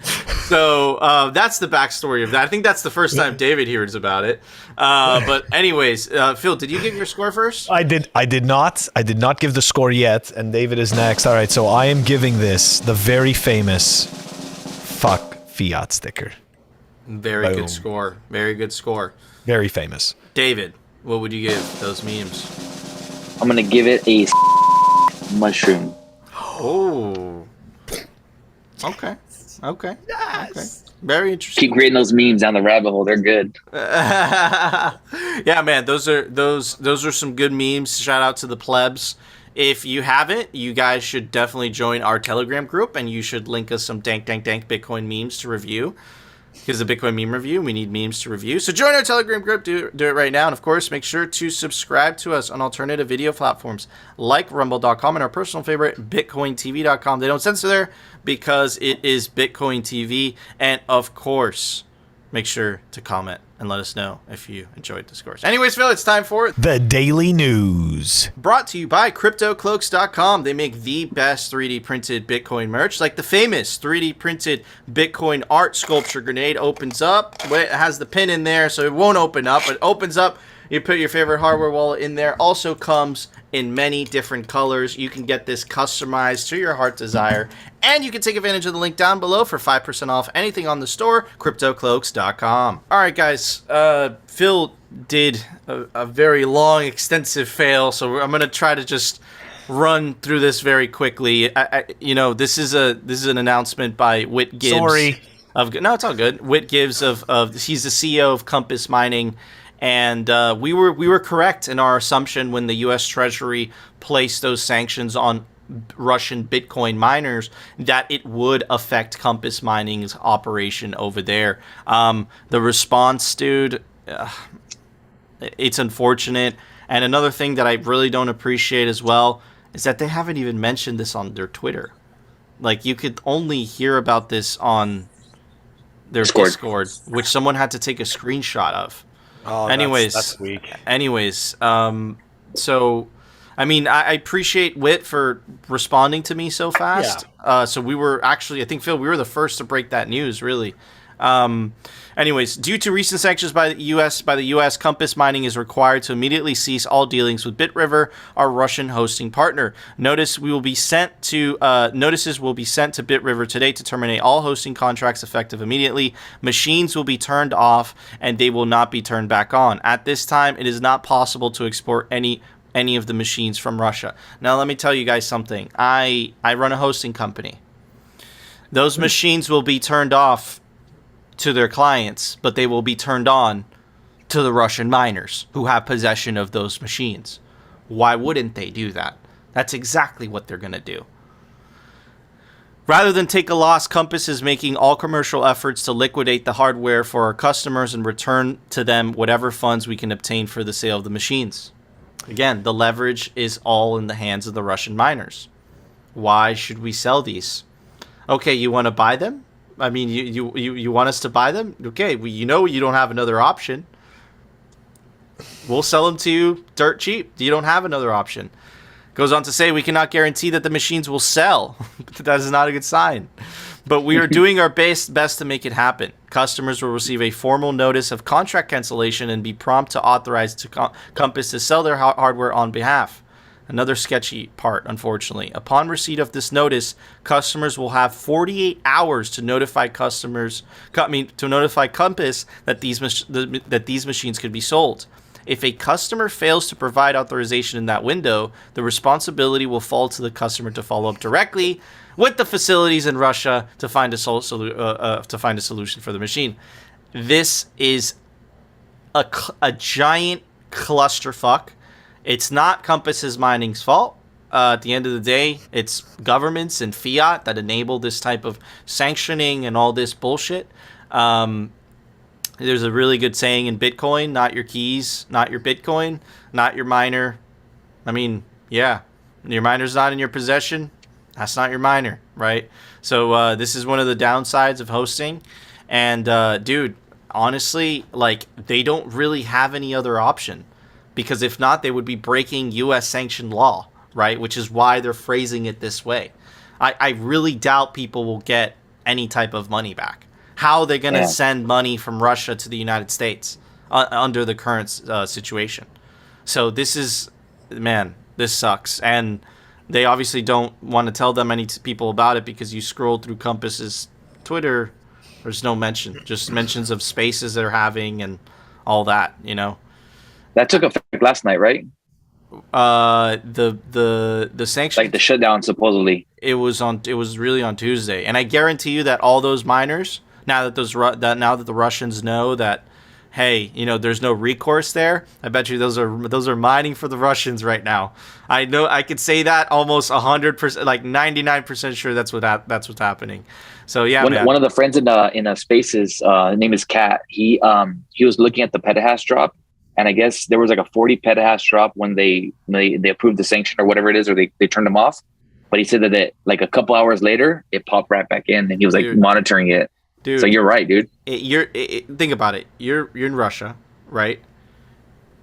So that's the backstory of that. I think that's the first time David hears about it. But anyways, Phil, did you give your score first? I did not. I did not give the score yet, and David is next. All right, so I am giving this the very famous fuck fiat sticker. Very Boom. good score. Very good score. Very famous. David, what would you give those memes? I'm gonna give it a mushroom. Oh. Okay. Okay. Yes. Okay. Very interesting. Keep creating those memes down the rabbit hole. They're good. Yeah, man, those are some good memes. Shout out to the plebs. If you haven't, you guys should definitely join our Telegram group, and you should link us some dank Bitcoin memes to review. Because the Bitcoin meme review, we need memes to review. So join our Telegram group, do it right now. And of course, make sure to subscribe to us on alternative video platforms like rumble.com and our personal favorite, bitcointv.com. They don't censor there because it is Bitcoin TV. And of course, make sure to comment and let us know if you enjoyed this course. Anyways, Phil, it's time for The Daily News. Brought to you by CryptoCloaks.com. They make the best 3D printed Bitcoin merch, like the famous 3D printed Bitcoin art sculpture grenade. Opens up. It has the pin in there, so it won't open up. It opens up. You put your favorite hardware wallet in there. Also comes in many different colors. You can get this customized to your heart's desire. And you can take advantage of the link down below for 5% off anything on the store, CryptoCloaks.com. All right, guys. Phil did a very long, extensive fail, so I'm going to try to just run through this very quickly. This is an announcement by Whit Gibbs. Sorry. No, it's all good. Whit Gibbs he's the CEO of Compass Mining. And we were correct in our assumption when the U.S. Treasury placed those sanctions on Russian Bitcoin miners that it would affect Compass Mining's operation over there. The response, dude, it's unfortunate. And another thing that I really don't appreciate as well is that they haven't even mentioned this on their Twitter. Like, you could only hear about this on their Discord, which someone had to take a screenshot of. Oh, that's weak. Anyways, so, I mean, I appreciate Whit for responding to me so fast. Yeah. So we were actually, I think, Phil, we were the first to break that news, really. Anyways, due to recent sanctions by the U.S., Compass Mining is required to immediately cease all dealings with BitRiver, our Russian hosting partner. Notices will be sent to BitRiver today to terminate all hosting contracts effective immediately. Machines will be turned off and they will not be turned back on. At this time, it is not possible to export any of the machines from Russia. Now, let me tell you guys something. I run a hosting company. Those machines will be turned off to their clients, but they will be turned on to the Russian miners who have possession of those machines. Why wouldn't they do that? That's exactly what they're going to do. Rather than take a loss, Compass is making all commercial efforts to liquidate the hardware for our customers and return to them whatever funds we can obtain for the sale of the machines. Again, the leverage is all in the hands of the Russian miners. Why should we sell these? Okay, you want to buy them? I mean, you want us to buy them? Okay, you don't have another option. We'll sell them to you dirt cheap. You don't have another option. Goes on to say, we cannot guarantee that the machines will sell. That is not a good sign. But we are doing our best to make it happen. Customers will receive a formal notice of contract cancellation and be prompt to authorize Compass to sell their hardware on behalf. Another sketchy part, unfortunately. Upon receipt of this notice, customers will have 48 hours to notify Compass that these machines could be sold. If a customer fails to provide authorization in that window, the responsibility will fall to the customer to follow up directly with the facilities in Russia to find a solution for the machine. This is a giant clusterfuck. It's not Compass Mining's fault. At the end of the day, it's governments and fiat that enable this type of sanctioning and all this bullshit. There's a really good saying in Bitcoin, not your keys, not your Bitcoin, not your miner. I mean, yeah, your miner's not in your possession. That's not your miner, right? So this is one of the downsides of hosting. And dude, honestly, like, they don't really have any other option. Because if not, they would be breaking U.S. sanctioned law, right? Which is why they're phrasing it this way. I really doubt people will get any type of money back. How are they going to send money from Russia to the United States under the current situation? So this sucks. And they obviously don't want to tell them any people about it because you scroll through Compass's Twitter, there's no mention. Just mentions of spaces they're having and all that, you know? That took effect last night, right? The sanctions, like the shutdown, supposedly. it was really on Tuesday, and I guarantee you that all those miners, now that the Russians know that, hey, there's no recourse there, I bet you those are mining for the Russians right now. I know I could say that almost 100%, like 99% sure that's what's happening. So yeah, one of the friends in Spaces, his name is Kat. He was looking at the petahash drop, and I guess there was like a 40 petahash drop when they approved the sanction or whatever it is, or they turned them off. But he said that like a couple hours later, it popped right back in, and he was like monitoring it. Dude, so you're right, dude. Think about it. You're in Russia, right?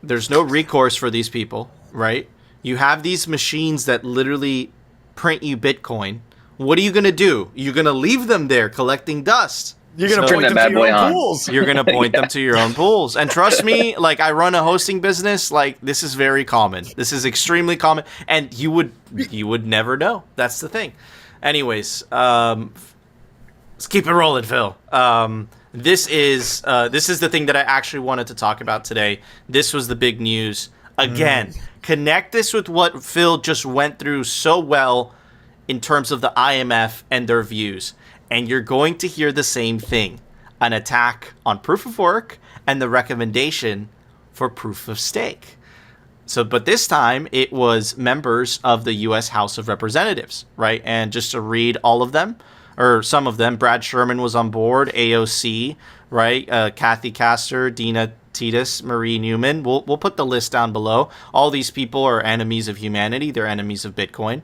There's no recourse for these people, right? You have these machines that literally print you Bitcoin. What are you going to do? You're going to leave them there collecting dust. You're going to point them to your own pools. You're going to point them to your own pools. And trust me, like, I run a hosting business. Like, this is very common. This is extremely common. And you would never know. That's the thing. Anyways, let's keep it rolling, Phil. This is the thing that I actually wanted to talk about today. This was the big news. Again, connect this with what Phil just went through so well in terms of the IMF and their views. And you're going to hear the same thing. An attack on proof of work and the recommendation for proof of stake. But this time it was members of the U.S. House of Representatives, right? And just to read all of them, or some of them, Brad Sherman was on board, AOC, right? Kathy Castor, Dina Titus, Marie Newman. We'll put the list down below. All these people are enemies of humanity. They're enemies of Bitcoin.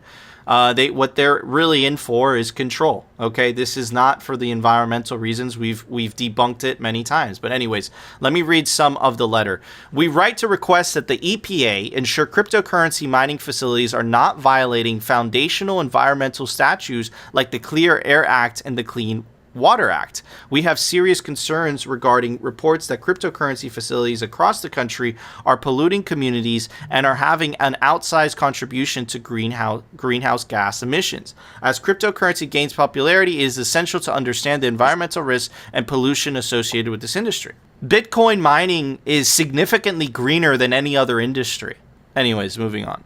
What they're really in for is control. Okay, this is not for the environmental reasons. We've debunked it many times. But anyways, let me read some of the letter. We write to request that the EPA ensure cryptocurrency mining facilities are not violating foundational environmental statutes like the Clear Air Act and the Clean Water Act. We have serious concerns regarding reports that cryptocurrency facilities across the country are polluting communities and are having an outsized contribution to greenhouse gas emissions. As cryptocurrency gains popularity, it is essential to understand the environmental risks and pollution associated with this industry. Bitcoin mining is significantly greener than any other industry. Anyways, moving on.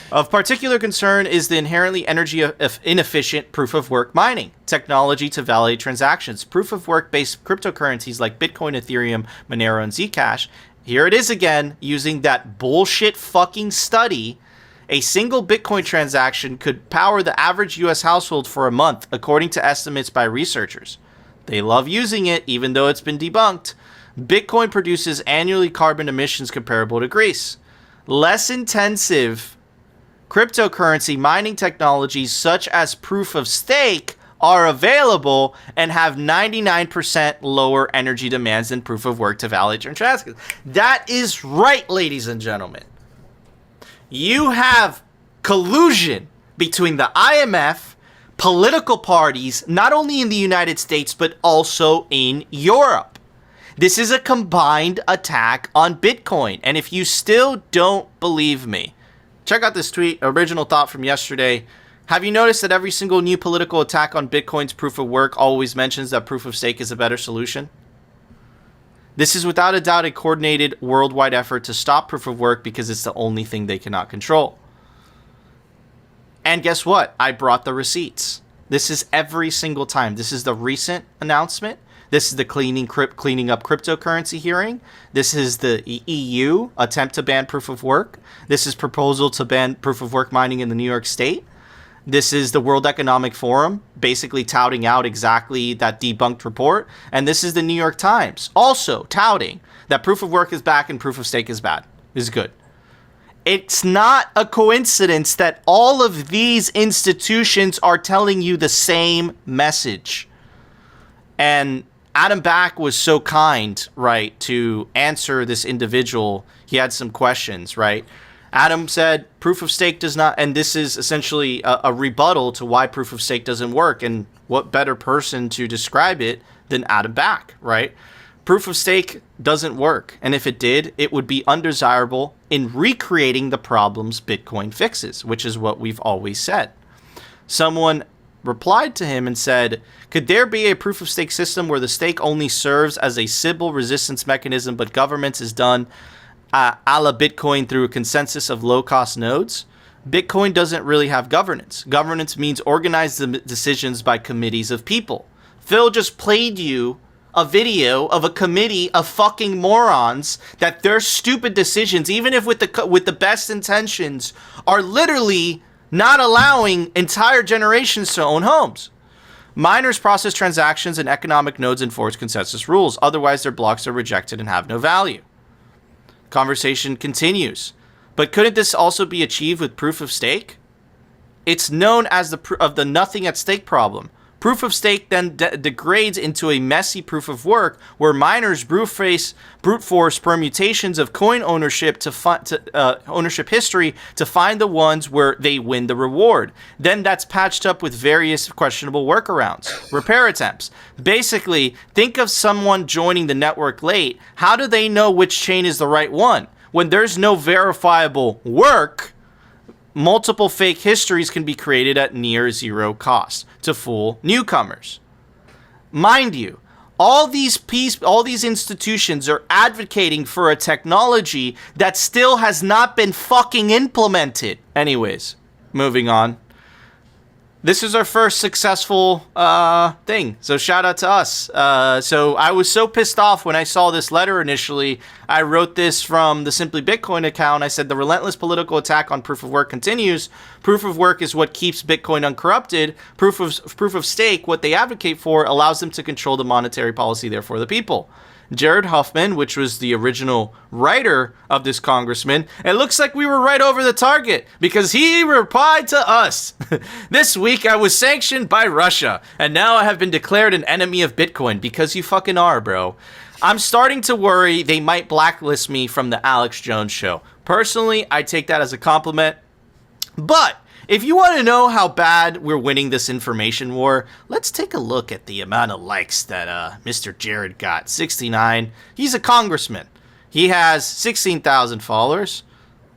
Of particular concern is the inherently energy inefficient proof-of-work mining technology to validate transactions. Proof-of-work-based cryptocurrencies like Bitcoin, Ethereum, Monero, and Zcash, here it is again, using that bullshit fucking study, a single Bitcoin transaction could power the average U.S. household for a month, according to estimates by researchers. They love using it, even though it's been debunked. Bitcoin produces annually carbon emissions comparable to Greece. Less intensive cryptocurrency mining technologies such as proof of stake are available and have 99% lower energy demands than proof of work to validate transactions. That is right, ladies and gentlemen. You have collusion between the IMF, political parties, not only in the United States, but also in Europe. This is a combined attack on Bitcoin. And if you still don't believe me, check out this tweet, original thought from yesterday. Have you noticed that every single new political attack on Bitcoin's proof of work always mentions that proof of stake is a better solution? This is without a doubt a coordinated worldwide effort to stop proof of work because it's the only thing they cannot control. And guess what? I brought the receipts. This is every single time. This is the recent announcement. This is the cleaning up cryptocurrency hearing. This is the EU attempt to ban proof of work. This is proposal to ban proof of work mining in the New York State. This is the World Economic Forum basically touting out exactly that debunked report. And this is the New York Times also touting that proof of work is back and proof of stake is bad, is good. It's not a coincidence that all of these institutions are telling you the same message. And Adam Back was so kind, right, to answer this individual. He had some questions, right? Adam said proof of stake does not, and this is essentially a rebuttal to why proof of stake doesn't work. And what better person to describe it than Adam Back, right? Proof of stake doesn't work. And if it did, it would be undesirable in recreating the problems Bitcoin fixes, which is what we've always said. Someone replied to him and said, could there be a proof of stake system where the stake only serves as a Sybil resistance mechanism, but governance is done a la Bitcoin through a consensus of low-cost nodes? Bitcoin doesn't really have governance. Governance means organized decisions by committees of people. Phil just played you a video of a committee of fucking morons that their stupid decisions, even if with the best intentions, are literally not allowing entire generations to own homes. Miners process transactions and economic nodes enforce consensus rules. Otherwise, their blocks are rejected and have no value. Conversation continues. But couldn't this also be achieved with proof of stake? It's known as the nothing at stake problem. Proof of stake then degrades into a messy proof of work where miners brute force permutations of coin ownership ownership history to find the ones where they win the reward. Then that's patched up with various questionable workarounds, repair attempts. Basically, think of someone joining the network late. How do they know which chain is the right one? When there's no verifiable work, multiple fake histories can be created at near zero cost to fool newcomers. Mind you, all these institutions are advocating for a technology that still has not been fucking implemented. Anyways, moving on. This is our first successful thing, so shout out to us. So I was so pissed off when I saw this letter initially. I wrote this from the Simply Bitcoin account. I said the relentless political attack on proof of work continues. Proof of work is what keeps Bitcoin uncorrupted. Proof of stake, what they advocate for, allows them to control the monetary policy, therefore the people. Jared Huffman, which was the original writer of this congressman, it looks like we were right over the target because he replied to us. This week I was sanctioned by Russia and now I have been declared an enemy of Bitcoin because you fucking are, bro. I'm starting to worry they might blacklist me from the Alex Jones show. Personally, I take that as a compliment. But if you want to know how bad we're winning this information war, let's take a look at the amount of likes that Mr. Jared got. 69. He's a congressman. He has 16,000 followers.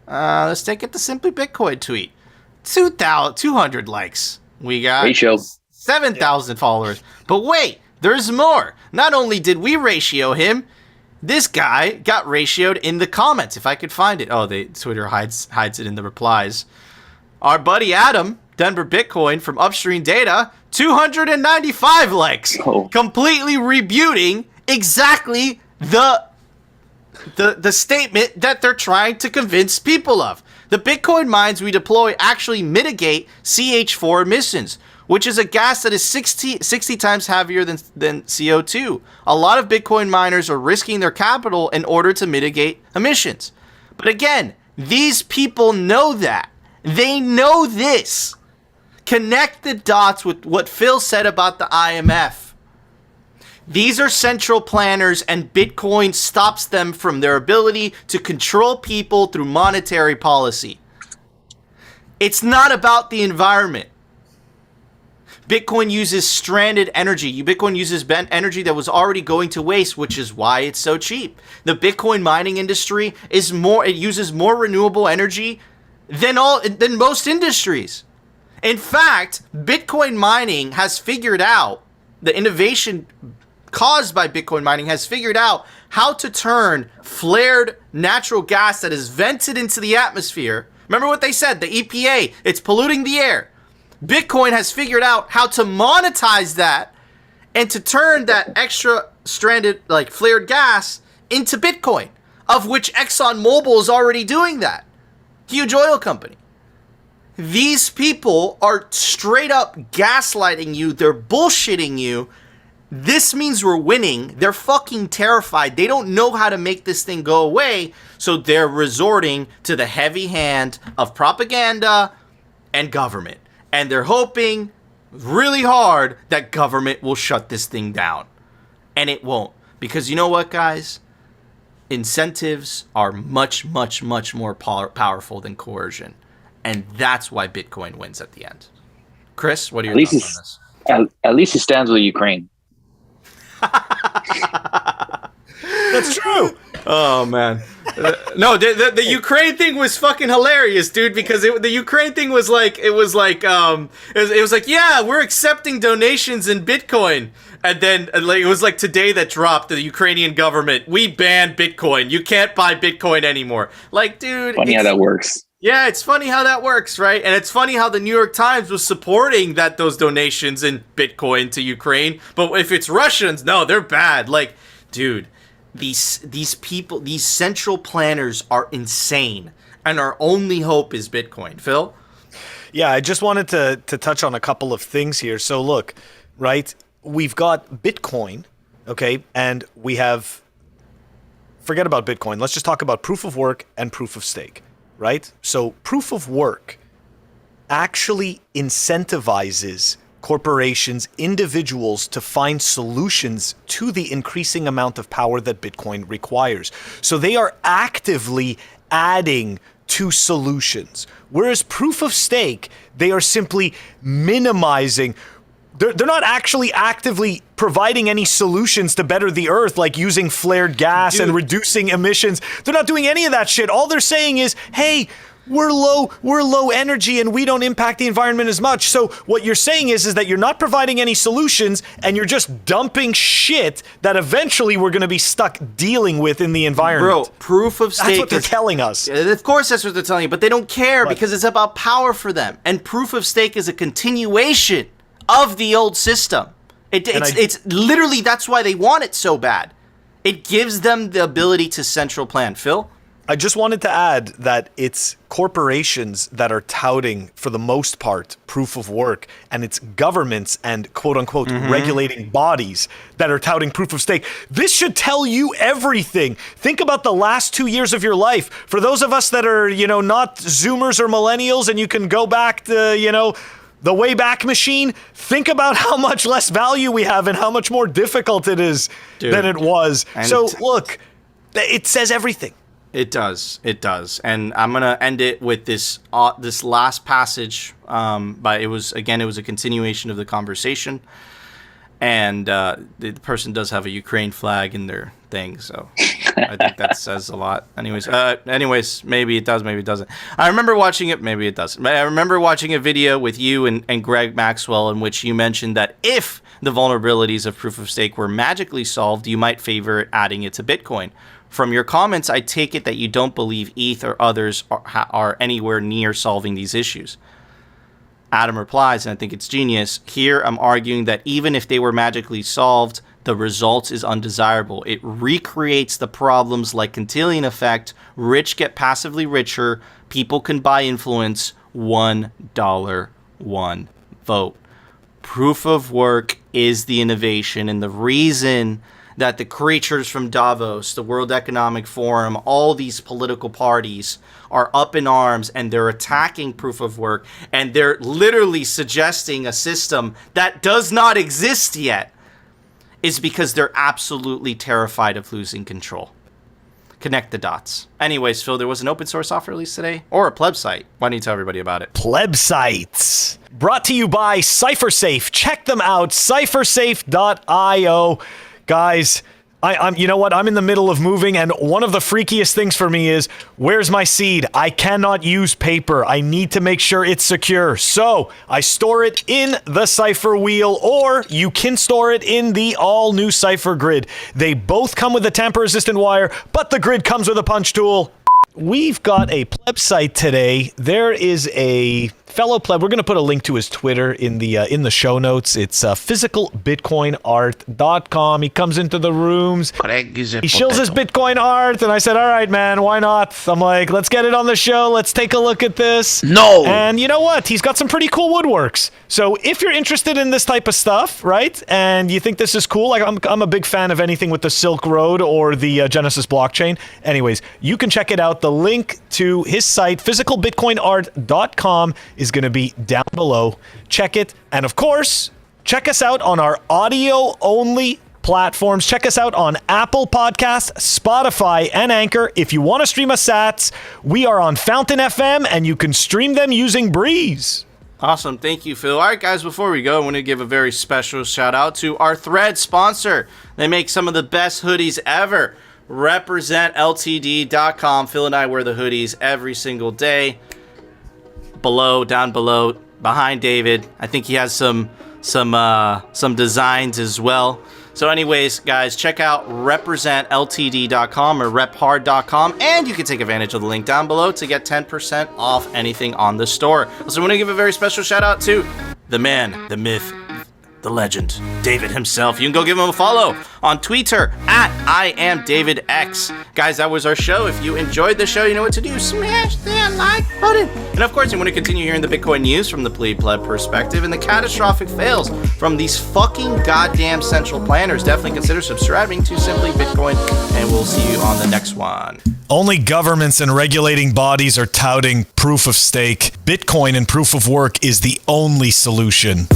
Let's take it to Simply Bitcoin tweet. 200 likes. We got ratio 7,000 followers. But wait, there's more. Not only did we ratio him, this guy got ratioed in the comments. If I could find it. Oh, Twitter hides it in the replies. Our buddy Adam, Denver Bitcoin from Upstream Data, 295 likes, completely rebuting exactly the statement that they're trying to convince people of. The Bitcoin mines we deploy actually mitigate CH4 emissions, which is a gas that is 60 times heavier than CO2. A lot of Bitcoin miners are risking their capital in order to mitigate emissions. But again, these people know that. They know this. Connect the dots with what Phil said about the IMF. These are central planners, and Bitcoin stops them from their ability to control people through monetary policy. It's not about the environment. Bitcoin uses stranded energy. Bitcoin uses energy that was already going to waste, which is why it's so cheap. The Bitcoin mining industry it uses more renewable energy than most industries. In fact, Bitcoin mining has figured out, the innovation caused by Bitcoin mining has figured out how to turn flared natural gas that is vented into the atmosphere. Remember what they said, the EPA, it's polluting the air. Bitcoin has figured out how to monetize that and to turn that extra stranded, flared gas into Bitcoin, of which ExxonMobil is already doing that. Huge oil company. These people are straight up gaslighting you. They're bullshitting you. This means we're winning. They're fucking terrified. They don't know how to make this thing go away. So they're resorting to the heavy hand of propaganda and government. And they're hoping really hard that government will shut this thing down. And it won't. Because you know what, guys? Incentives are much, much, much more powerful than coercion. And that's why Bitcoin wins at the end. Chris, what are your thoughts on this? At least he stands with Ukraine. That's true. Oh, man. No, the Ukraine thing was fucking hilarious, dude, because the Ukraine thing was like, it was like, yeah, we're accepting donations in Bitcoin. And then it was like today that dropped, the Ukrainian government, we banned Bitcoin. You can't buy Bitcoin anymore. Like, dude. Funny how that works. Yeah, it's funny how that works, right? And it's funny how the New York Times was supporting those donations in Bitcoin to Ukraine, but if it's Russians, no, they're bad. Like, dude, these people, these central planners are insane, and our only hope is Bitcoin. Phil? Yeah, I just wanted to touch on a couple of things here. So look, right, we've got Bitcoin, okay, and we have, forget about Bitcoin. Let's just talk about proof of work and proof of stake, right? So proof of work actually incentivizes corporations, individuals to find solutions to the increasing amount of power that Bitcoin requires. So they are actively adding to solutions. Whereas proof of stake, they are simply minimizing. They're not actually actively providing any solutions to better the earth, like using flared gas and reducing emissions. They're not doing any of that shit. All they're saying is, hey, we're low energy and we don't impact the environment as much. So what you're saying is that you're not providing any solutions and you're just dumping shit that eventually we're going to be stuck dealing with in the environment. Bro, proof of stake. That's what they're telling us. Of course that's what they're telling you, but they don't care because it's about power for them. And proof of stake is a continuation of the old system. It's literally, that's why they want it so bad. It gives them the ability to central plan. Phil? I just wanted to add that it's corporations that are touting, for the most part, proof of work, and it's governments and quote-unquote regulating bodies that are touting proof of stake. This should tell you everything. Think about the last 2 years of your life. For those of us that are, not Zoomers or millennials, and you can go back to, the Wayback Machine, think about how much less value we have and how much more difficult it is than it was. So look, it says everything. It does. It does. And I'm going to end it with this last passage. But it was a continuation of the conversation. And the person does have a Ukraine flag in their thing. So I think that says a lot. Anyways, maybe it does, maybe it doesn't. I remember watching it. Maybe it doesn't. I remember watching a video with you and Greg Maxwell in which you mentioned that if the vulnerabilities of proof of stake were magically solved, you might favor adding it to Bitcoin. From your comments, I take it that you don't believe ETH or others are anywhere near solving these issues. Adam replies, and I think it's genius, here I'm arguing that even if they were magically solved, the result is undesirable. It recreates the problems like Cantillon effect, rich get passively richer, people can buy influence, $1, one vote. Proof of work is the innovation, and the reason that the creatures from Davos, the World Economic Forum, all these political parties are up in arms and they're attacking proof of work and they're literally suggesting a system that does not exist yet is because they're absolutely terrified of losing control. Connect the dots. Anyways, Phil, there was an open source software release today, or a Plebsite. Why don't you tell everybody about it? Plebsites. Brought to you by CipherSafe. Check them out, cyphersafe.io. Guys, I'm you know what? I'm in the middle of moving, and one of the freakiest things for me is, where's my seed? I cannot use paper. I need to make sure it's secure. So I store it in the Cypher wheel, or you can store it in the all-new Cypher grid. They both come with a tamper-resistant wire, but the grid comes with a punch tool. We've got a Plebsite today. There is a fellow pleb. We're going to put a link to his Twitter in the show notes. It's physicalbitcoinart.com. He comes into the rooms. He shills his Bitcoin art, and I said, all right, man, why not? I'm like, let's get it on the show. Let's take a look at this. No! And you know what? He's got some pretty cool woodworks. So if you're interested in this type of stuff, right, and you think this is cool, like I'm a big fan of anything with the Silk Road or the Genesis blockchain. Anyways, you can check it out. The link to his site, physicalbitcoinart.com, is going to be down below. Check it. And of course, check us out on our audio-only platforms. Check us out on Apple Podcasts, Spotify, and Anchor. If you want to stream us sats, we are on Fountain FM, and you can stream them using Breeze. Awesome. Thank you, Phil. All right, guys, before we go, I want to give a very special shout out to our Thread sponsor. They make some of the best hoodies ever. RepresentLTD.com. Phil and I wear the hoodies every single day. Down below, behind David. I think he has some designs as well. So anyways, guys, check out representltd.com or rephard.com, and you can take advantage of the link down below to get 10% off anything on the store. Also, I want to give a very special shout out to the man, the myth, the legend, David himself. You can go give him a follow on Twitter at IamDavidX. Guys, that was our show. If you enjoyed the show, you know what to do. Smash that like button. And of course, you want to continue hearing the Bitcoin news from the pleb perspective and the catastrophic fails from these fucking goddamn central planners. Definitely consider subscribing to Simply Bitcoin, and we'll see you on the next one. Only governments and regulating bodies are touting proof of stake. Bitcoin and proof of work is the only solution.